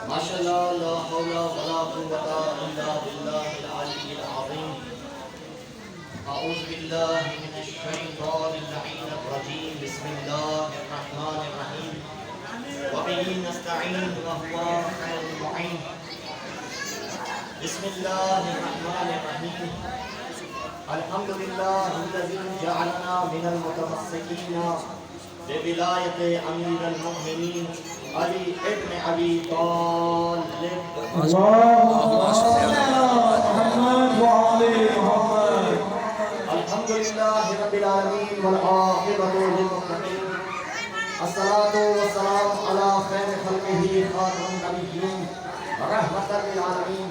ماشاء اللہ لا حول ولا قوة الا باللہ العلی العظیم اعوذ باللہ من الشیطان اللعین الرجیم بسم اللہ الرحمن الرحیم وبه نستعین وهو خیر المعین بسم اللہ الرحمن الرحیم الحمد للہ الذی جعلنا من المتمسکین بولایت امیر المؤمنین علی ابن ابی طالب اللهم صل على محمد وعلى محمد. الحمد للہ رب العالمین والعاقبۃ للمتقین الصلاۃ والسلام علی خیر خلقہ خاتم النبیین رحمۃ للعالمین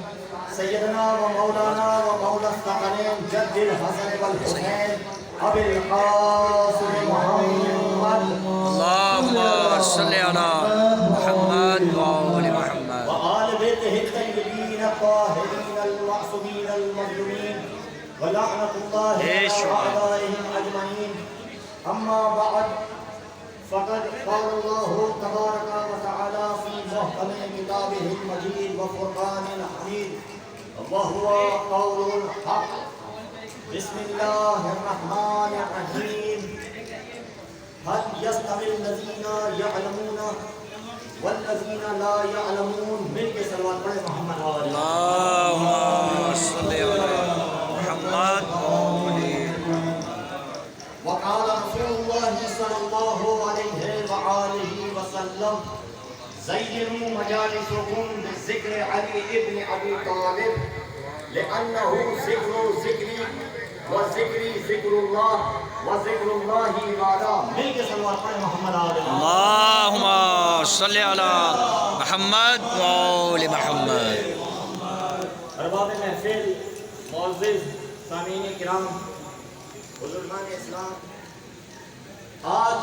سیدنا و مولانا و مولا الثقلین جد الحسن والحسین ابی القاسم محمد اللهم صل على محمد وآل محمد وآل بیتہ الطیبین الطاہرین المعصومین المظلومین ولعنۃ اللہ علی اعدائهم اجمعین اما بعد فقد قال اللہ تبارک وتعالی فی محکم کتابہ المجید وفرقان الحمید وهو قول الحق بسم اللہ الرحمن الرحیم هل يستوي الذين يعلمون والذين لا يعلمون مل کے صلوات پڑھے محمد وآلہ اللهم صل على محمد وقال رسول الله صلى الله عليه وآله وسلم زينوا مجالسكم بالذكر علي ابن أبي طالب لأنه ذكر ذكري وذكري ذكر الله وذكر الله عبادة مل کے صلوات پڑھے محمد وآلہ اللهم صل على محمد وآل محمد. ارباب محفل معزز سامعین کرام بزرگان اسلام آج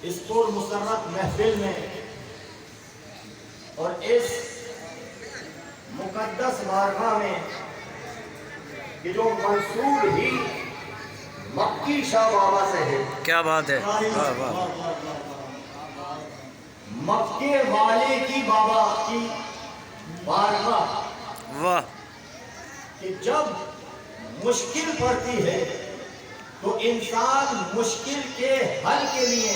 اس پر مسرت محفل میں اور اس مقدس بارگاہ میں کہ جو منسوب ہی مکی شاہ بابا سے ہے کیا بات ہے. واہ واہ مکے والے کی بابا کی بارگاہ واہ. کہ جب مشکل پڑتی ہے تو انسان مشکل کے حل کے لیے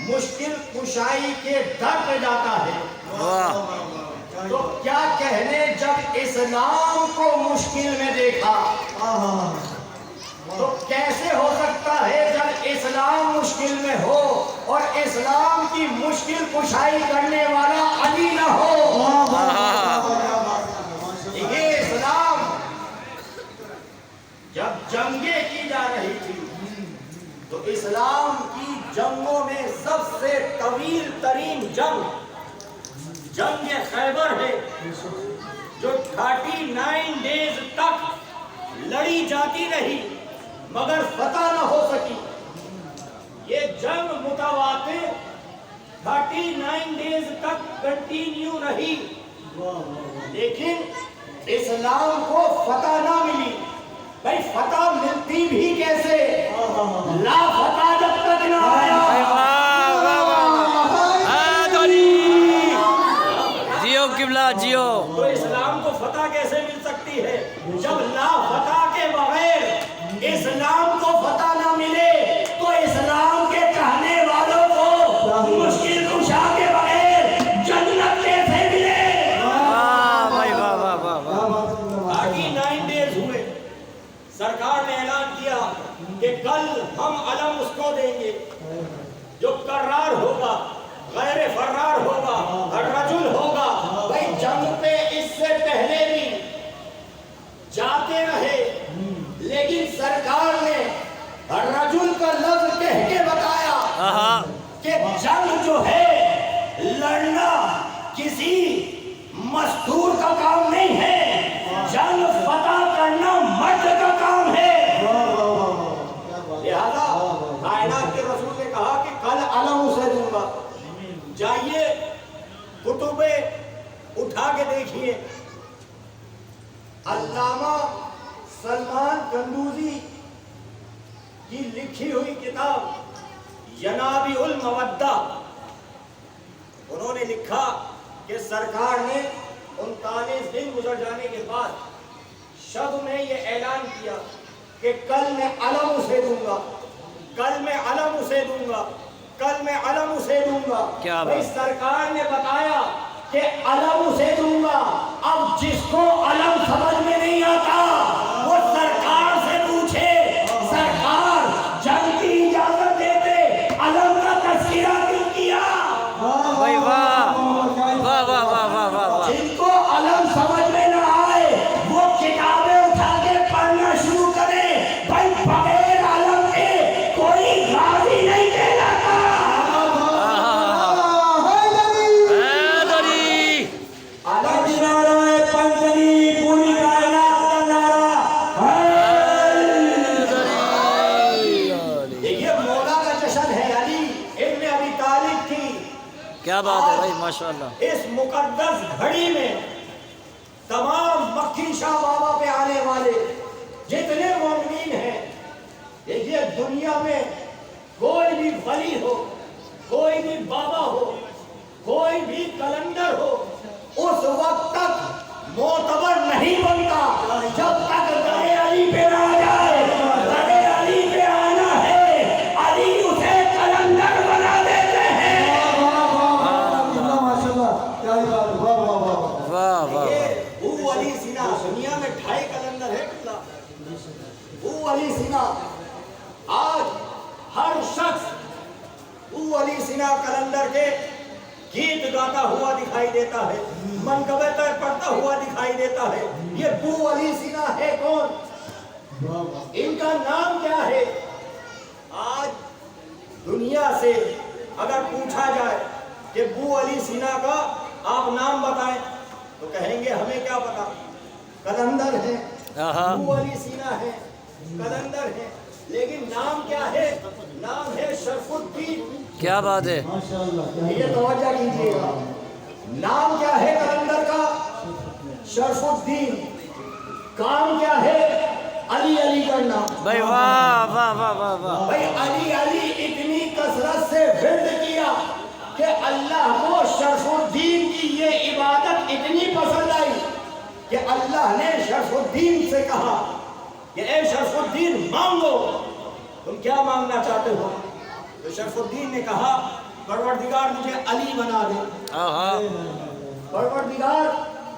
مشکل کشائی کے در پہ جاتا ہے. واہ تو کیا کہنے جب اسلام کو مشکل میں دیکھا تو کیسے ہو سکتا ہے جب اسلام مشکل میں ہو اور اسلام کی مشکل کشائی کرنے والا علی نہ ہو. یہ اسلام جب جنگیں کی جا رہی تھی تو اسلام کی جنگوں میں سب سے طویل ترین جنگ خیبر ہے جو 39 ڈیز تک لڑی جاتی رہی مگر فتح نہ ہو سکی. یہ جنگ متواتر 39 ڈیز تک کنٹینیو رہی لیکن اسلام کو فتح نہ ملی. بھائی فتح ملتی بھی کیسے؟ لا فتح جب تک نہ آیا. جیو قبلہ جیو. تو اسلام کو فتح کیسے مل سکتی ہے جب لا فتح کے بغیر اسلام کو فتح نہ ملے تو اسلام کے کہنے والوں کو مشکل کشا کے بغیر جنت کیسے ملے؟ واہ بھائی واہ واہ واہ واہ. 39 ڈیز ہوئے سرکار نے اعلان کیا کہ کل ہم علم اس کو دیں گے جو قرار ہوگا غیر فرار ہوگا الرجل ہوگا. بھائی جنگ پہ اس سے پہلے بھی جاتے رہے لیکن سرکار نے الرجل کا لفظ کہہ کے بتایا کہ جنگ جو ہے لڑنا کسی مستور کا کام نہیں ہے. جنگ فتح کرنا مرد کا کام ہے. لہذا کائنات کے رسول نے کہا کہ کل علم اسے دوں گا. جائیے کتبیں اٹھا کے دیکھیے. علامہ سلمان قندوزی کی لکھی ہوئی کتاب ینابیع المودہ انہوں نے میں لکھا کہ سرکار نے 39 دن گزر جانے کے بعد شب میں یہ اعلان کیا کہ کل میں علم اسے دوں گا، کل میں علم اسے دوں گا، کل میں علم اسے دوں گا۔ کیا بھئی بات؟ سرکار نے بتایا کہ علم اسے دوں گا۔ اب جس کو علم سمجھ میں نہیں آتا وہ سرکار سے پوچھے، سرکار جنگ کی اجازت دیتے علم کا تذکرہ کیوں کیا؟ بھائی واہ واہ واہ واہ واہ واہ واہ۔ جن کو علم سمجھ میں نہ آئے وہ کتابیں اٹھا کے پڑھنا شروع کرے۔ بھائی بغیر علم کے کوئی غازی نہیں کہلاتا۔ حیدری علم نعرہ پنجری، پوری کائنات کا نعرہ حیدری۔ دیکھیے مولا کا جشن ہے علی ابن ابی طالب کی کیا بات ہے بھائی، ماشاءاللہ۔ اس مقدس گھڑی میں تمام مکی شاہ بابا پہ آنے والے جتنے مومنین ہیں، دیکھیے دنیا میں کوئی بھی ولی ہو، کوئی بھی بابا ہو، کوئی بھی کلندر ہو، اس وقت تک معتبر نہیں بنتا جب تک درے علی پہ نہ آ جائے۔ درے علی پہ آنا ہے، علی اسے کلندر بنا دیتے ہیں۔ واہ واہ یہ واہ۔ ابو علی سینا دنیا میں 2.5 کلندر ہے کتنا؟ ابو علی سینا آج ہر شخص ابو علی سینا کلندر کے گیت گاتا ہوا دکھائی دیتا ہے، منقبے پر پڑھتا ہوا دکھائی دیتا ہے۔ یہ ابو علی سینا ہے کون؟ ان کا نام کیا ہے؟ آج دنیا سے اگر پوچھا جائے کہ ابو علی سینا کا آپ نام بتائیں تو کہیں گے ہمیں کیا پتا، کلندر ہے، ابو علی سینا ہے، کلندر ہے، لیکن نام کیا ہے؟ نام ہے شرف الدین۔ کیا بات ہے؟ یہ توجہ کیجیے گا، نام کیا ہے کلندر کا؟ شرف الدین۔ کام کیا ہے؟ علی علی کرنا۔ بھائی واہ واہ واہ واہ واہ۔ بھائی علی علی اتنی کثرت سے ورد کیا کہ اللہ کو شرف الدین کی یہ عبادت اتنی پسند آئی کہ اللہ نے شرف الدین سے کہا کہ اے شرف الدین مانگو، تم کیا مانگنا چاہتے ہو؟ تو شرف الدین نے کہا پروردگار مجھے علی بنا دے، پروردگار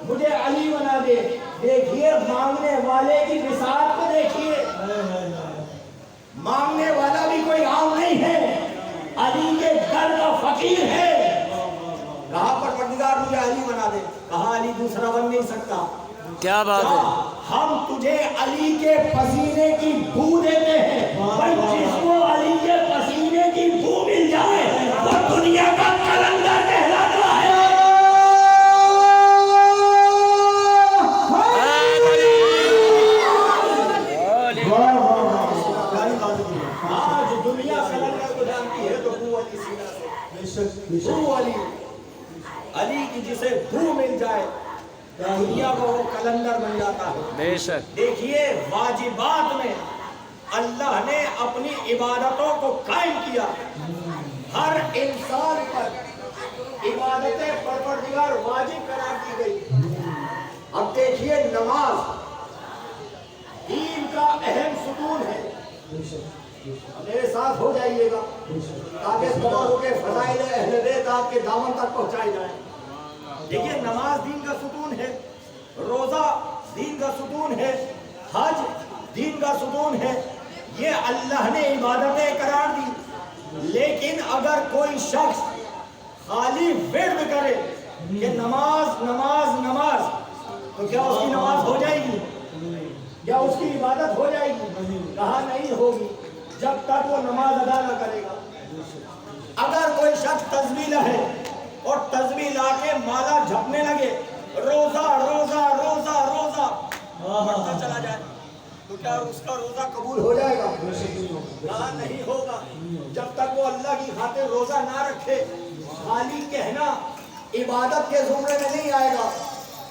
مجھے علی بنا دے۔ دیکھیے مانگنے والے کی وسعت کو دیکھیے، مانگنے والا بھی کوئی عام نہیں ہے، علی کے گھر کا فقیر ہے۔ کہا پروردگار مجھے علی بنا دے، کہا علی دوسرا بن نہیں سکتا۔ کیا بات ہے؟ ہم تجھے علی کے پسینے کی بو دیتے ہیں، بھائی جس کو علی کے پسینے کی بو مل جائے وہ دنیا کا کلندر کہلاتا ہے۔ آج دنیا کلندر کو جانتی ہے تو ابو علی سینا سے، ابو علی، علی کی جسے بو مل جائے دنیا کو وہ کلندر بن جاتا ہے۔ بے شک۔ دیکھیے واجبات میں اللہ نے اپنی عبادتوں کو قائم کیا، ہر انسان پر عبادتیں پروردگار واجب قرار دی گئی۔ اب دیکھیے نماز دین کا اہم ستون ہے، میرے ساتھ ہو جائیے گا تاکہ تمہاروں کے فضائل اہل بیت آپ کے دامن تک پہنچائے جائیں۔ دیکھیے نماز دین کا ستون ہے، روزہ دین کا ستون ہے، حج دین کا ستون ہے، یہ اللہ نے عبادتیں قرار دی۔ لیکن اگر کوئی شخص خالی ورد کرے کہ نماز نماز نماز، تو کیا اس کی نماز ہو جائے گی؟ کیا اس کی عبادت ہو جائے گی؟ کہا نہیں ہوگی جب تک وہ نماز ادا نہ کرے گا۔ اگر کوئی شخص تسبیح لائے اور تسبیح لا کے مالا جھپنے لگے، روزہ روزہ روزہ روزہ بڑھتا چلا جائے، تو کیا اس کا روزہ قبول ہو جائے گا؟ کہا نہیں ہوگا جب تک وہ اللہ کی خاطر روزہ نہ رکھے۔ خالی کہنا عبادت کے زمرے میں نہیں آئے گا،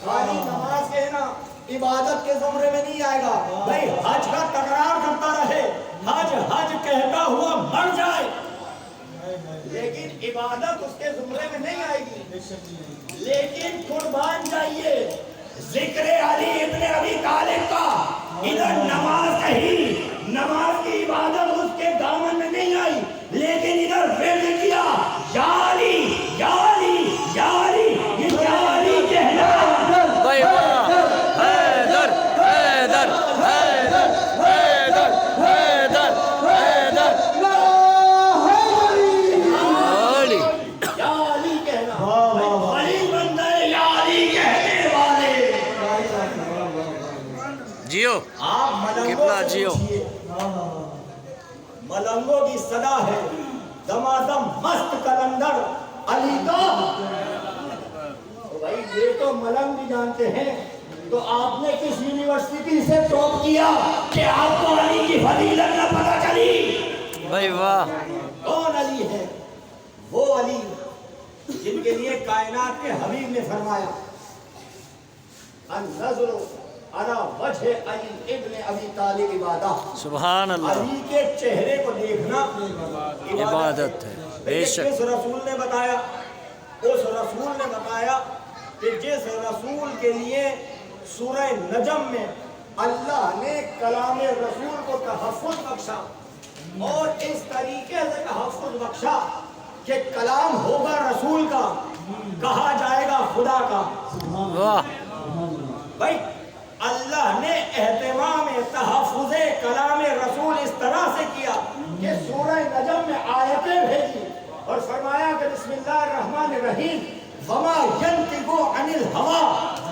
خالی نماز کہنا عبادت کے زمرے میں نہیں آئے گا۔ بھائی حج کا تکرار کرتا رہے، حج حج کہتا ہوا مر جائے، لیکن عبادت اس کے زمرے میں نہیں آئے گی۔ لیکن قربان جائیے ذکر علی ابن ابی طالب کا ادھر نماز کہی، نماز کی عبادت اس کے دامن میں نہیں آئی، لیکن ادھر ورد کیا یا علی یا علی یا علی، یہ یا علی کہنا بھائی واہ، حیدر حیدر حیدر حیدر حیدر حیدر علی یا علی کہنا، علی بندہ یا علی کہنے والے۔ جیو آپ ملنگوں قبلہ سے جیو۔ پوچھئے، ملنگوں کی صدا ہے دمادم مست کلندر علی کا۔ بھائی یہ تو ملنگ بھی جانتے ہیں، تو آپ نے کس یونیورسٹی سے ٹاپ کیا کہ آپ کو علی کی فضیلت نہ پتہ چلی؟ بھائی واہ، کون علی ہے؟ وہ علی جن کے لیے کائنات کے حبیب نے فرمایا النظر علی وجہ علی ابن ابی طالب عبادہ، سبحان اللہ، علی کے چہرے کو دیکھنا عبادت ہے بے شک۔ اس رسول نے بتایا، اس رسول نے بتایا کہ جس رسول کے لیے سورہ نجم میں اللہ نے کلام رسول کو تحفظ بخشا اور اس طریقے سے تحفظ بخشا کہ کلام ہوگا رسول کا، کہا جائے گا خدا کا۔ واہ، بھائی اللہ نے اہتمام تحفظ کلام رسول اس طرح سے کیا کہ سورہ نجم میں آیتیں بھیجی اور فرمایا کہ بسم اللہ الرحمن الرحیم وما ينطق عن الهوى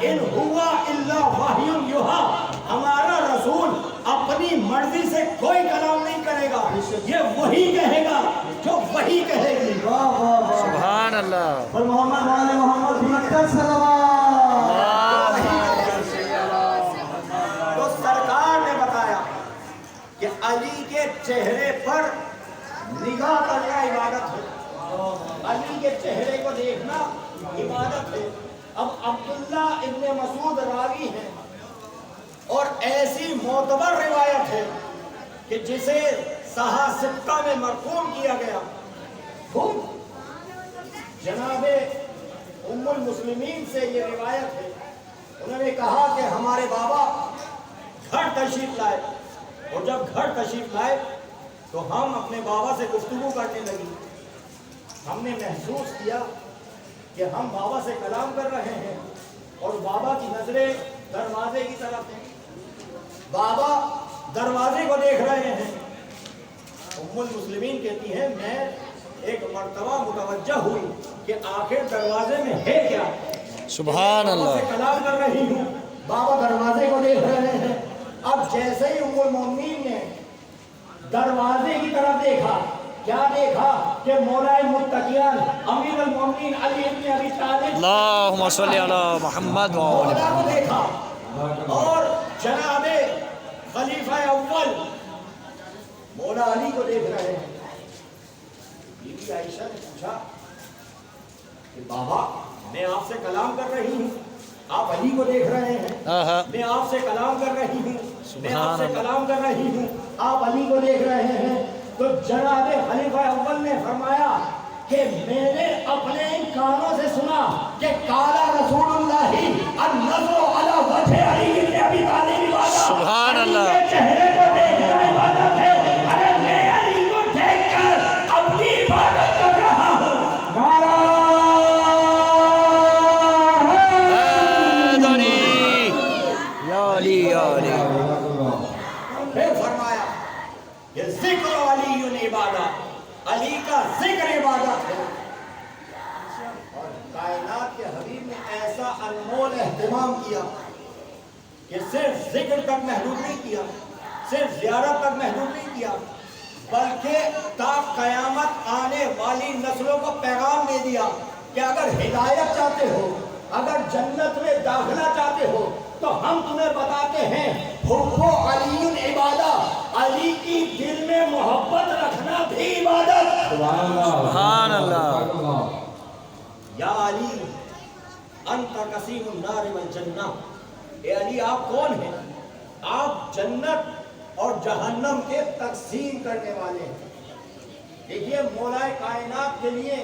ان هو الا وحی یوحی، ہمارا رسول اپنی مرضی سے کوئی کلام نہیں کرے گا، یہ وہی کہے گا جو وہی کہے گی۔ سبحان اللہ، اور محمد والے محمد بھی اکثر صلوات۔ تو سرکار نے بتایا کہ علی کے چہرے پر نگاہ کرنا عبادت ہے، علی کے چہرے کو دیکھنا عبادت ہے۔ اب عبداللہ ابن مسعود راوی ہیں اور ایسی معتبر روایت ہے کہ جسے صحاح ستہ میں مرقوم کیا گیا، جناب ام المسلمین سے یہ روایت ہے، انہوں نے کہا کہ ہمارے بابا گھر تشریف لائے اور جب گھر تشریف لائے تو ہم اپنے بابا سے گفتگو کرنے لگی، ہم نے محسوس کیا کہ ہم بابا سے کلام کر رہے ہیں اور بابا کی نظریں دروازے کی طرف ہیں، بابا دروازے کو دیکھ رہے ہیں۔ ام المسلمین کہتی ہیں میں ایک مرتبہ متوجہ ہوئی کہ آخر دروازے میں ہے کیا، سبحان بابا اللہ، سے کلام کر رہی ہوں، بابا دروازے کو دیکھ رہے ہیں۔ اب جیسے ہی ام المؤمنین نے دروازے کی طرف دیکھا، کیا دیکھا کہ مولا متقیان امیر المؤمنین علی ابن ابی طالب اللہم صلی علی محمد وآل مولا کو دیکھا اور جناب خلیفہ اول مولا علی کو دیکھ رہے ہیں۔ بی بی عائشہ نے پوچھا کہ بابا میں آپ سے کلام کر رہی ہوں، آپ علی کو دیکھ رہے ہیں، میں آپ سے کلام کر رہی ہوں، میں آپ سے کلام کر رہی ہوں، آپ علی کو دیکھ رہے ہیں۔ تو جناب خلیفہ اول نے فرمایا کہ میں نے اپنے ان کانوں سے سنا کہ قال رسول اللہ النظر علی وجہ علی ابن ابی طالب عبادہ، سبحان اللہ، علی کے چہرے کو دیکھنا عبادت ہے۔ ارے میں علی کو دیکھ کر اپنی عبادت کر رہا ہوں۔ یا علی یا علی، پھر فرمایا یہ ذکر علی عبادت، علی کا ذکر عبادت ہے۔ اور کائنات کے حبیب نے ایسا انمول اہتمام کیا کہ صرف ذکر تک محدود نہیں کیا، صرف زیارت تک محدود نہیں کیا، بلکہ تا قیامت آنے والی نسلوں کو پیغام دے دیا کہ اگر ہدایت چاہتے ہو، اگر جنت میں داخلہ چاہتے ہو تو ہم تمہیں بتاتے ہیں حب علی عبادہ، علی کی دل میں محبت رکھنا بھی عبادت۔ سبحان اللہ، یا علی انت قسیم النار والجنہ، اے علی آپ کون ہیں؟ آپ جنت اور جہنم کے تقسیم کرنے والے ہیں۔ دیکھیے مولا کائنات کے لیے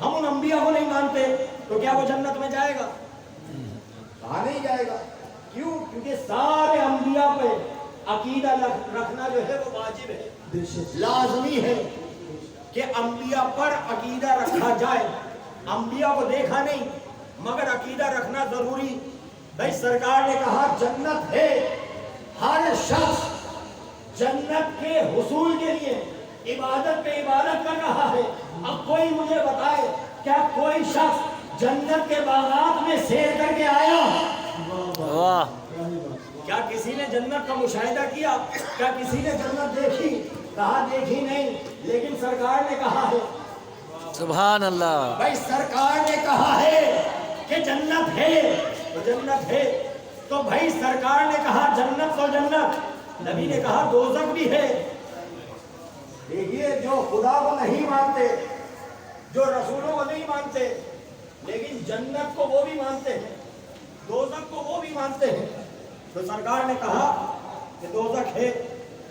ہم ان انبیاء کو نہیں مانتے تو کیا وہ جنت میں جائے گا؟ کہاں نہیں جائے گا. کیوں؟ کیونکہ سارے انبیاء پہ عقیدہ رکھنا جو ہے وہ واجب ہے, لازمی ہے کہ انبیاء پر عقیدہ رکھا جائے. انبیاء کو دیکھا نہیں مگر عقیدہ رکھنا ضروری. بھائی سرکار نے کہا جنت ہے, ہر شخص جنت کے حصول کے لیے عبادت پہ عبادت کر رہا ہے. اب کوئی مجھے بتائے کیا کوئی شخص جنت کے باغات میں سیر کر کے آیا؟ واہ کیا کسی نے جنت کا مشاہدہ کیا؟ کیا کسی نے جنت دیکھی؟ کہا دیکھی نہیں, لیکن سرکار نے کہا ہے. سبحان اللہ. بھائی سرکار نے کہا ہے کہ جنت ہے تو جنت ہے. تو بھائی سرکار نے کہا جنت تو جنت, نبی نے کہا دوزخ بھی ہے. دیکھیے جو خدا کو نہیں مانتے, جو رسولوں کو نہیں مانتے, لیکن جنت کو وہ بھی مانتے ہیں, دوزخ کو وہ بھی مانتے ہیں. تو سرکار نے کہا کہ دوزخ ہے,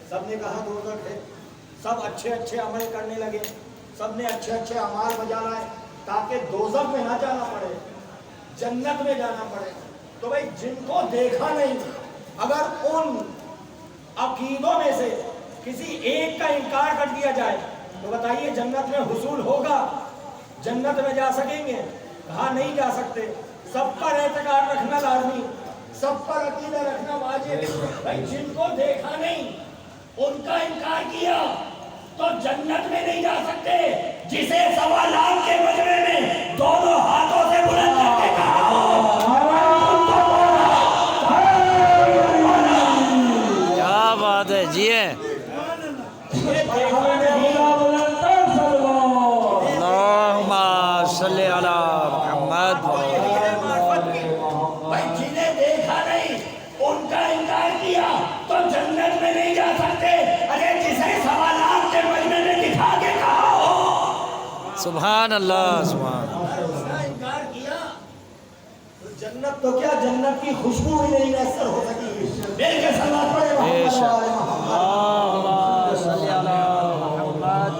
سب نے کہا دوزخ ہے. سب اچھے اچھے عمل کرنے لگے, سب نے اچھے اچھے اعمال بجا لائے تاکہ دوزخ میں نہ جانا پڑے, جنت میں جانا پڑے. تو بھائی جن کو دیکھا نہیں, اگر ان عقیدوں میں سے کسی ایک کا انکار کر دیا جائے تو بتائیے جنت میں حصول ہوگا؟ جنت میں جا سکیں گے؟ کہاں نہیں جا سکتے. سب پر اعتقاد رکھنا لازمی, سب پر عقیدہ رکھنا واجب. بھائی جن کو دیکھا نہیں ان کا انکار کیا تو جنت میں نہیں جا سکتے. جسے 1.25 لاکھ کے مجمع میں دونوں ہاتھوں سے بلند کر کے کہا کیا بات ہے. جیے اللہم صلی علی محمد. بھائی جنہیں دیکھا نہیں ان کا انکار کیا تو جنت میں نہیں جا سکتے. ارے جسے 1.25 لاکھ کے مجمع میں دکھا کے کہا ہو سبحان اللہ. سبحان اللہ. انکار کیا تو جنت تو کیا, جنت کی خوشبو ہی نہیں میسر ہو سکی. میرے کے سلوات پڑھے بے شک. محمد صلی علی محمد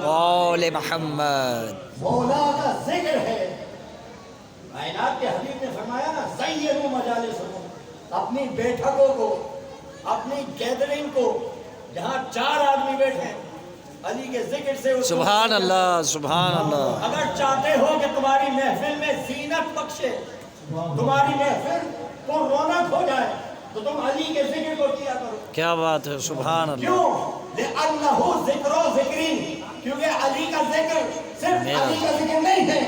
قول محمد. مولا کا ذکر ہے. کائنات کے حبیب نے فرمایا نا زینوا مجالسکم, اپنی بیٹھکوں کو, اپنی گیدرنگ کو, جہاں 4 آدمی بیٹھے ہیں علی کے ذکر سے سبحان اللہ. سبحان اللہ. اگر چاہتے ہو کہ تمہاری محفل میں زینت بخشے, تمہاری محفل کو رونق ہو جائے تو تم علی کے ذکر کو کیا کرو. کیا بات ہے. سبحان اللہ. کیوں؟ لأنہ ذکر و ذکری, کیونکہ علی کا ذکر صرف علی کا ذکر نہیں ہے,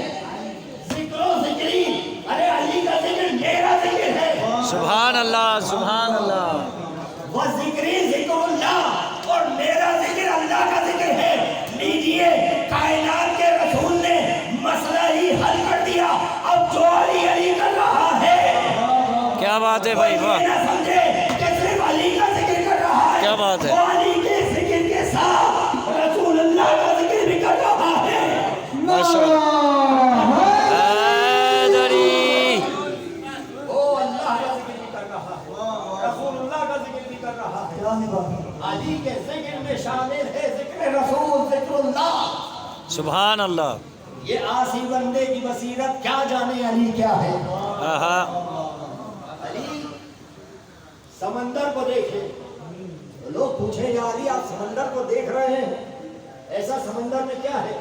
ذکر و ذکری. ارے علی کا ذکر میرا ذکر ہے. سبحان اللہ. سبحان اللہ. وہ ذکری ذکر اللہ اور میرا ذکر اللہ کا ذکر ہے. لیجئے کائنات کے رسول نے مسئلہ ہی حل کر دیا. اب جو علی علی کر رہا ہے, کیا بات ہے بھائی. کوئی یہ نہ سمجھے کہ صرف علی کا ذکر کر رہا ہے. کیا بات ہے. وہ علی کے ذکر کے ساتھ رسول اللہ کا ذکر بھی کر رہا ہے. ماشاء اللہ. حیدری. وہ اللہ کا ذکر بھی کر رہا ہے, رسول اللہ کا ذکر بھی کر رہا ہے. علی کے ذکر میں شامل ہے ذکر رسول, ذکر اللہ. سبحان اللہ. یہ آسی بندے کی بصیرت کیا جانے علی کیا ہے. آہا. علی سمندر کو دیکھے, لوگ پوچھیں یا علی آپ سمندر کو دیکھ رہے ہیں, ایسا سمندر میں کیا ہے؟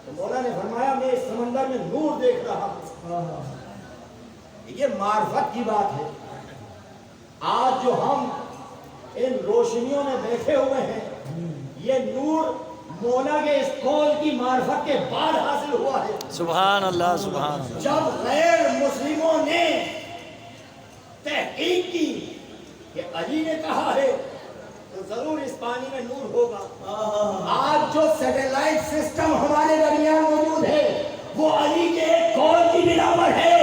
تو مولا نے فرمایا میں اس سمندر میں نور دیکھ رہا ہوں. یہ معرفت کی بات ہے. آج جو ہم ان روشنیوں میں بیٹھے ہوئے ہیں, یہ نور مولا کے اس قول کی معرفت کے بعد حاصل ہوا ہے. سبحان اللہ. سبحان اللہ. جب غیر مسلموں نے تحقیق کی کہ علی نے کہا ہے تو ضرور اس پانی میں نور ہوگا. آج جو سیٹلائٹ سسٹم ہمارے درمیان موجود ہے وہ علی کے ایک قول کی بنا پر ہے.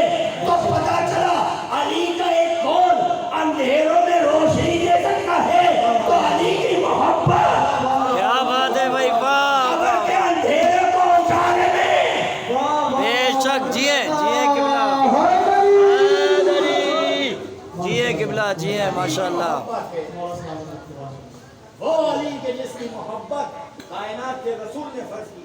تو پتا چلا علی کا ایک قول اندھیروں میں روشنی دے سکتا ہے. تو علی کی محبت کیا بات ہے بھائی. واہ. قبر کے اندھیرے کو اجالے میں. بے شک. جیے جیے قبلہ. حیدری. جیے قبلہ. جیے ماشاء اللہ. وہ علی کے جس کی محبت کائنات کے رسول نے فرض کی.